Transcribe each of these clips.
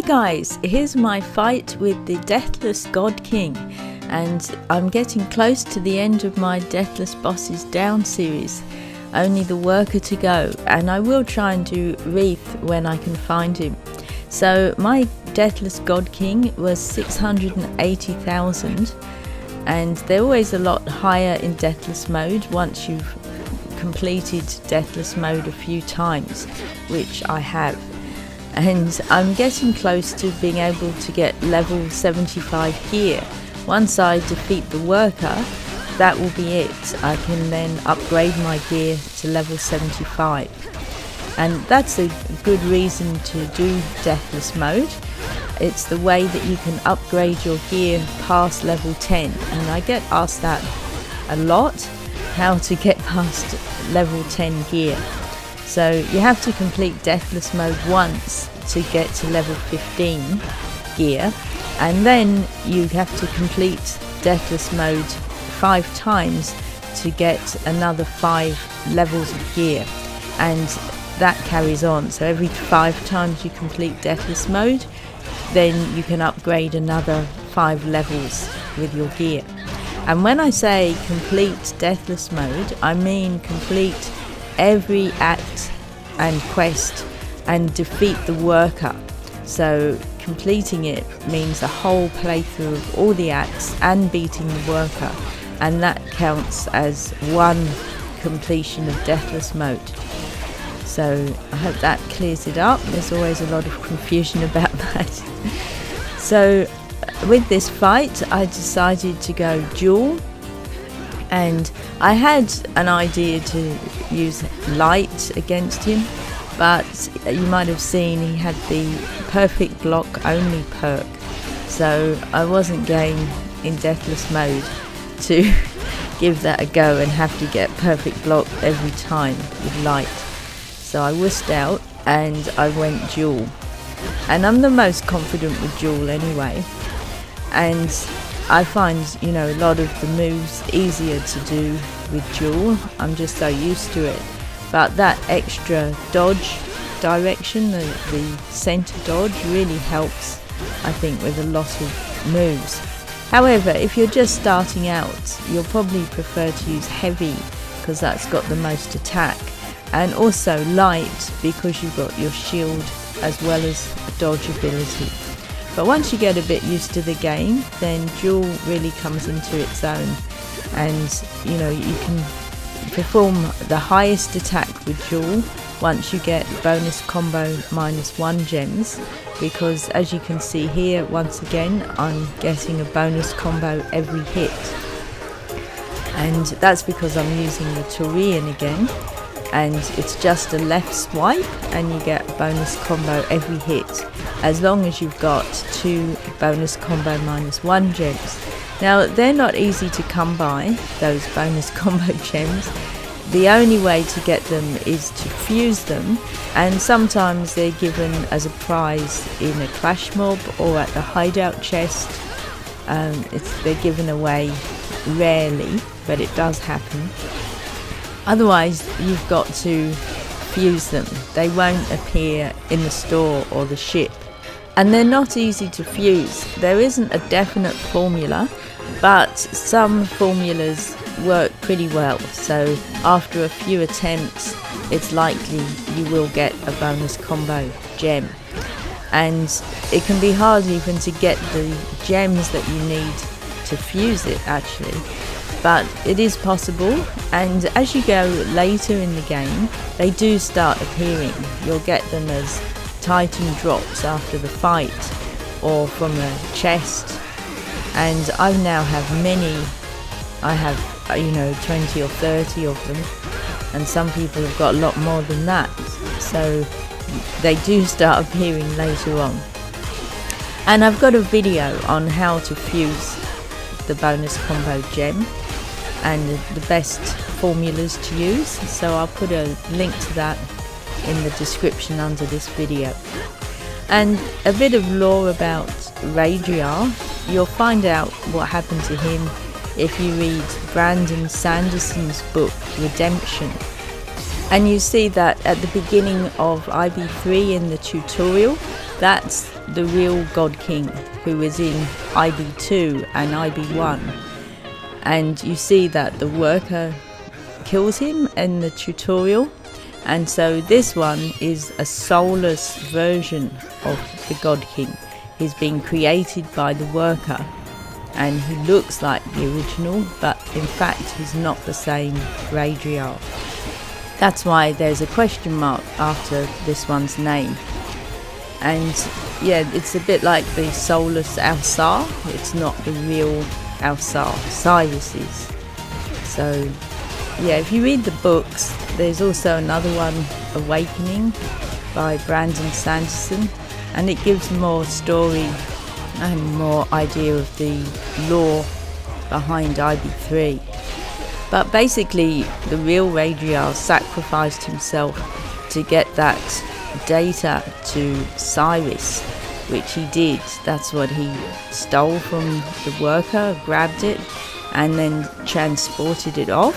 Hey guys, here's my fight with the Deathless God King, and I'm getting close to the end of my Deathless Bosses Down series. Only the worker to go, and I will try and do Wreath when I can find him. So my Deathless God King was 680,000, and they're always a lot higher in Deathless mode once you've completed Deathless mode a few times, which I have. And I'm getting close to being able to get level 75 gear. Once I defeat the worker, that will be it. I can then upgrade my gear to level 75. And that's a good reason to do Deathless mode. It's the way that you can upgrade your gear past level 10. And I get asked that a lot, how to get past level 10 gear. So you have to complete Deathless mode once to get to level 15 gear, and then you have to complete Deathless mode 5 times to get another 5 levels of gear, and that carries on. So every 5 times you complete Deathless mode, then you can upgrade another 5 levels with your gear. And when I say complete Deathless mode, I mean complete every act and quest and defeat the worker. So completing it means a whole playthrough of all the acts and beating the worker, and that counts as one completion of Deathless mode. So I hope that clears it up. There's always a lot of confusion about that. So with this fight I decided to go duel, and I had an idea to use light against him, but you might have seen he had the perfect block only perk, so I wasn't going in Deathless mode to give that a go and have to get perfect block every time with light. So I wussed out and I went duel, and I'm the most confident with duel anyway, and I find, you know, a lot of the moves easier to do with duel. I'm just so used to it. But that extra dodge direction, the center dodge, really helps, I think, with a lot of moves. However, if you're just starting out, you'll probably prefer to use heavy because that's got the most attack, and also light because you've got your shield as well as dodge ability. But once you get a bit used to the game, then duel really comes into its own, and you know, you can perform the highest attack with duel once you get bonus combo -1 gems, because as you can see here, once again I'm getting a bonus combo every hit, and that's because I'm using the Turian again, and it's just a left swipe and you get a bonus combo every hit, as long as you've got 2 bonus combo -1 gems. Now they're not easy to come by, those bonus combo gems. The only way to get them is to fuse them, and sometimes they're given as a prize in a clash mob or at the hideout chest. They're given away rarely, but it does happen. Otherwise you've got to fuse them. They won't appear in the store or the ship, and they're not easy to fuse. There isn't a definite formula, but some formulas work pretty well, so after a few attempts it's likely you will get a bonus combo gem. And it can be hard even to get the gems that you need to fuse it actually, but it is possible, and as you go later in the game they do start appearing. You'll get them as Titan drops after the fight or from a chest, and I now have many. I have, you know, 20 or 30 of them, and some people have got a lot more than that, so they do start appearing later on. And I've got a video on how to fuse the bonus combo gem and the best formulas to use, so I'll put a link to that in the description under this video. And a bit of lore about Radriar. You'll find out what happened to him if you read Brandon Sanderson's book Redemption. And you see that at the beginning of IB3 in the tutorial, that's the real God King, who is in IB2 and IB1. And you see that the worker kills him in the tutorial. And so this one is a soulless version of the God King. He's been created by the worker, and he looks like the original, but in fact he's not the same Radrial. That's why there's a question mark after this one's name. And yeah, it's a bit like the soulless Elsar. It's not the real Elsar, Cyrus is. So yeah, if you read the books, there's also another one, Awakening, by Brandon Sanderson, and it gives more story and more idea of the lore behind IB3. But basically, the real Radrial sacrificed himself to get that data to Cyrus, which he did. That's what he stole from the worker, grabbed it, and then transported it off,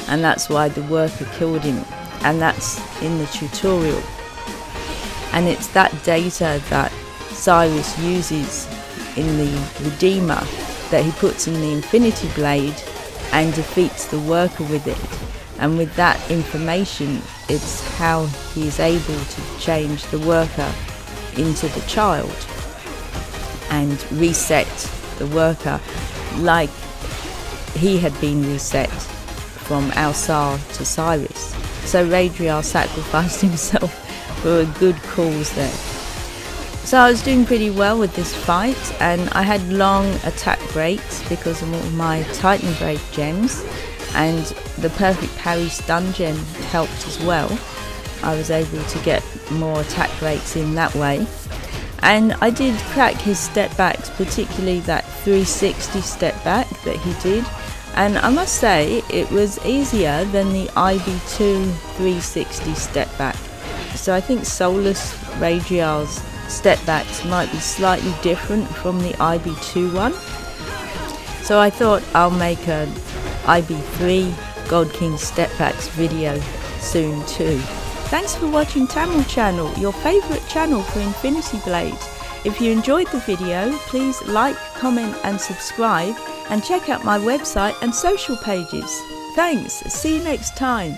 and that's why the worker killed him, and that's in the tutorial. And it's that data that Cyrus uses in the Redeemer that he puts in the Infinity Blade and defeats the worker with it. And with that information, it's how he is able to change the worker into the child and reset the worker like he had been reset from Elsar to Cyrus. So Radrial sacrificed himself for a good cause there. So I was doing pretty well with this fight, and I had long attack breaks because of all my Titan Break gems, and the perfect parry stun gem helped as well. I was able to get more attack breaks in that way. And I did crack his step backs, particularly that 360 step back that he did. And I must say, it was easier than the IB2 360 step back. So I think Soulless Radrial's step backs might be slightly different from the IB2 one. So I thought I'll make an IB3 God King step backs video soon too. Thanks for watching Tamil Channel, your favourite channel for Infinity Blade. If you enjoyed the video, please like, comment and subscribe, and check out my website and social pages. Thanks, see you next time.